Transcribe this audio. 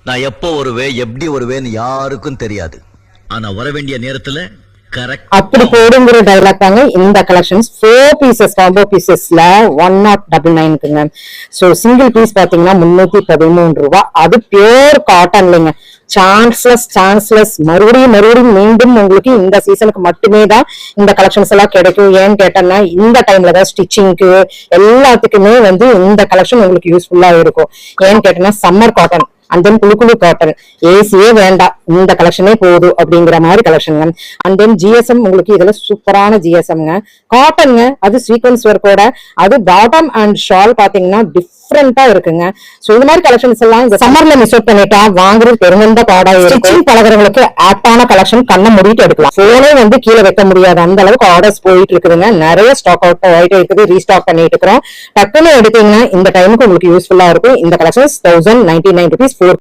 நான் எப்போ வருவேன் எப்படி வருவேன்னு யாருக்கும் தெரியாது. ஆனா வர வேண்டிய நேரத்துல கரெக்ட் அப்படி போடுங்கிற டைலாக் தாங்க இந்த கலெக்ஷன்ஸ். 4 பீசஸ் காம்போ பீசஸ்ல 1099க்குங்க. ஸோ சிங்கிள் பீஸ் பாத்தீங்கன்னா 313 ரூபாய். அது பியூர் காட்டன்லங்க. சான்ஸ்லெஸ் மறுபடியும் மீண்டும் உங்களுக்கு இந்த சீசனுக்கு மட்டுமே தான் இந்த கலெக்ஷன்ஸ் எல்லாம் கிடைக்கும். ஏன்னு கேட்டோம்னா இந்த டைம்ல தான் ஸ்டிச்சிங்க்கு எல்லாத்துக்குமே இந்த கலெக்ஷன் உங்களுக்கு யூஸ்ஃபுல்லா இருக்கும். ஏன்னு கேட்டோம்னா சம்மர் காட்டன் அண்ட் தென் குழு காட்டன், ஏசியே வேண்டாம் இந்த கலெக்ஷனே போதும் அப்படிங்கிற மாதிரி கலெக்ஷனுங்க. அண்ட் தென் ஜிஎஸ்எம் உங்களுக்கு இதுல சூப்பரான ஜிஎஸ்எம்ங்க. காட்டனுங்க, அது சீக்வன்ஸ் ஒர்க்கோட, அது பாட்டம் அண்ட் ஷால் பாத்தீங்கன்னா டிஃப்ரெண்டா இருக்குங்க. சோ இந்த மாதிரி கலெக்ஷன்ஸ் எல்லாம் இந்த சம்மர்ல மிஸ் அவுட் பண்ணிட்டா வாங்குறது பெருமந்த பாடா ஸ்டிச்சிங் பழகிறவங்களுக்கு ஆப்டான கலெக்ஷன் கண்ணை மூடிட்டு எடுக்கலாம். போனே கீழே வைக்க முடியாது அந்த அளவுக்கு ஆர்டர்ஸ் போயிட்டு இருக்குதுங்க. நிறைய ஸ்டாக் அவுட் ஆயிட்டு இருக்குது, ரீஸ்டாக் பண்ணிட்டு இருக்கிறோம். டக்குன்னு எடுத்தீங்கன்னா இந்த டைமுக்கு உங்களுக்கு யூஸ்ஃபுல்லா இருக்கும். இந்த கலெக்ஷன்ஸ் 1099 rupees 4